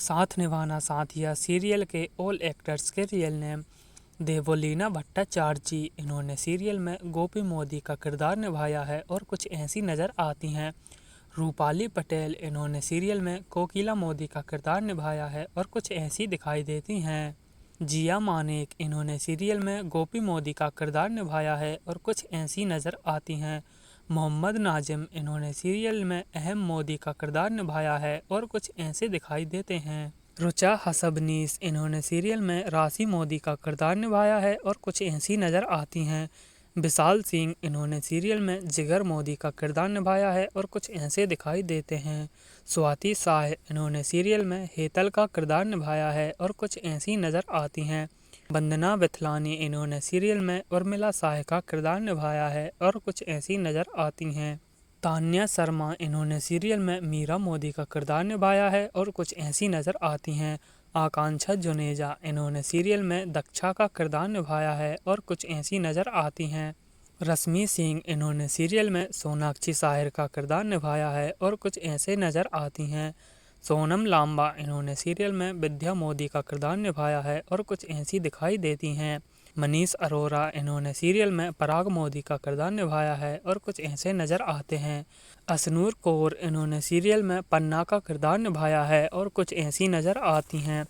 साथ निभाना साथिया सीरियल के ऑल एक्टर्स के रियल नेम। देवोलीना भट्टाचार्य इन्होंने सीरियल में गोपी मोदी का किरदार निभाया है और कुछ ऐसी नज़र आती हैं। रूपाली पटेल इन्होंने सीरियल में कोकिला मोदी का किरदार निभाया है और कुछ ऐसी दिखाई देती हैं। जिया मानेक इन्होंने सीरियल में गोपी मोदी का किरदार निभाया है और कुछ ऐसी नज़र आती हैं। मोहम्मद नाजिम इन्होंने सीरियल में अहम मोदी का किरदार निभाया है और कुछ ऐसे दिखाई देते हैं। रुचा हसबनीस इन्होंने सीरियल में राशि मोदी का किरदार निभाया है और कुछ ऐसी नज़र आती हैं। विशाल सिंह इन्होंने सीरियल में जिगर मोदी का किरदार निभाया है और कुछ ऐसे दिखाई देते हैं। स्वाति शाह इन्होंने सीरियल में हेतल का किरदार निभाया है और कुछ ऐसी नज़र आती हैं। वंदना विथलानी इन्होंने सीरियल में उर्मिला शाह का किरदार निभाया है और कुछ ऐसी नज़र आती हैं। तान्या शर्मा इन्होंने सीरियल में मीरा मोदी का किरदार निभाया है और कुछ ऐसी नज़र आती हैं। आकांक्षा जुनेजा इन्होंने सीरियल में दक्षा का किरदार निभाया है और कुछ ऐसी नज़र आती हैं। रश्मि सिंह इन्होंने सीरियल में सोनाक्षी साहिर का किरदार निभाया है और कुछ ऐसे नज़र आती हैं। सोनम लांबा इन्होंने सीरियल में विद्या मोदी का किरदार निभाया है और कुछ ऐसी दिखाई देती हैं। मनीष अरोरा इन्होंने सीरियल में पराग मोदी का किरदार निभाया है और कुछ ऐसे नज़र आते हैं। असनूर कौर इन्होंने सीरियल में पन्ना का किरदार निभाया है और कुछ ऐसी नज़र आती हैं।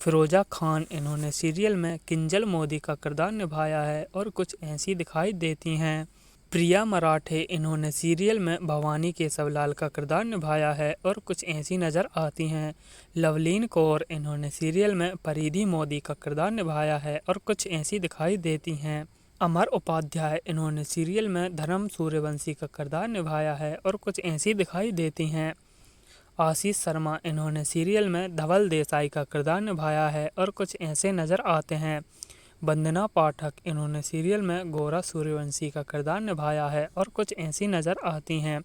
फिरोजा खान इन्होंने सीरियल में किंजल मोदी का किरदार निभाया है और कुछ ऐसी दिखाई देती हैं। प्रिया मराठे इन्होंने सीरियल में भवानी केशवलाल का किरदार निभाया है और कुछ ऐसी नज़र आती हैं। लवलीन कौर इन्होंने सीरियल में परिधि मोदी का किरदार निभाया है और कुछ ऐसी दिखाई देती हैं। अमर उपाध्याय इन्होंने सीरियल में धर्म सूर्यवंशी का किरदार निभाया है और कुछ ऐसी दिखाई देती हैं। आशीष शर्मा इन्होंने सीरियल में धवल देसाई का किरदार निभाया है और कुछ ऐसे नज़र आते हैं। वंदना पाठक इन्होंने सीरियल में गौरा सूर्यवंशी का किरदार निभाया है और कुछ ऐसी नज़र आती हैं।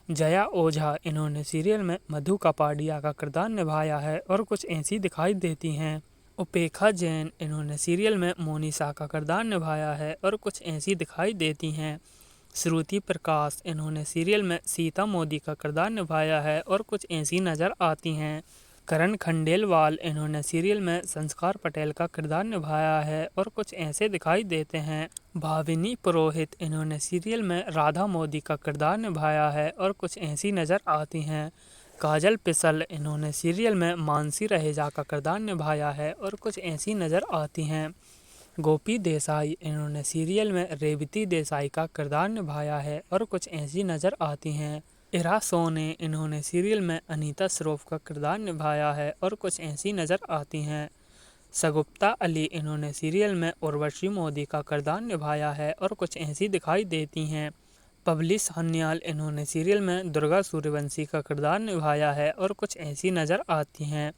जया ओझा इन्होंने सीरियल में मधु कपाडिया का किरदार निभाया है और कुछ ऐसी दिखाई देती हैं। उपेक्षा जैन इन्होंने सीरियल में मोनिसा का किरदार निभाया है और कुछ ऐसी दिखाई देती हैं। श्रुति प्रकाश इन्होंने सीरियल में सीता मोदी का किरदार निभाया है और कुछ ऐसी नज़र आती हैं। करण खंडेलवाल इन्होंने सीरियल में संस्कार पटेल का किरदार निभाया है और कुछ ऐसे दिखाई देते हैं। भाविनी पुरोहित इन्होंने सीरियल में राधा मोदी का किरदार निभाया है और कुछ ऐसी नज़र आती हैं। काजल पिसल इन्होंने सीरियल में मानसी रहेजा का किरदार निभाया है और कुछ ऐसी नज़र आती हैं। गोपी देसाई इन्होंने सीरियल में रेवती देसाई का किरदार निभाया है और कुछ ऐसी नज़र आती हैं। इरा सोने इन्होंने सीरियल में अनीता श्रोफ का किरदार निभाया है और कुछ ऐसी नज़र आती हैं। सगुप्ता अली इन्होंने सीरियल में उर्वशी मोदी का किरदार निभाया है और कुछ ऐसी दिखाई देती हैं। पबली सान्याल इन्होंने सीरियल में दुर्गा सूर्यवंशी का किरदार निभाया है और कुछ ऐसी नज़र आती हैं।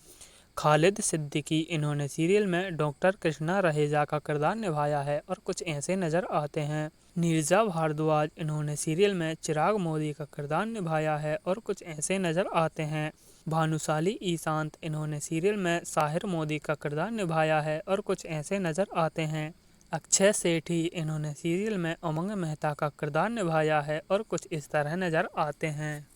खालिद सिद्दीकी इन्होंने सीरियल में डॉक्टर कृष्णा रहेजा का किरदार निभाया है और कुछ ऐसे नज़र आते हैं। नीरजा भारद्वाज इन्होंने सीरियल में चिराग मोदी का किरदार निभाया है और कुछ ऐसे नज़र आते हैं। भानुशाली ईशांत इन्होंने सीरियल में साहिर मोदी का किरदार निभाया है और कुछ ऐसे नज़र आते हैं। अक्षय सेठी इन्होंने सीरियल में उमंग मेहता का किरदार निभाया है और कुछ इस तरह नज़र आते हैं।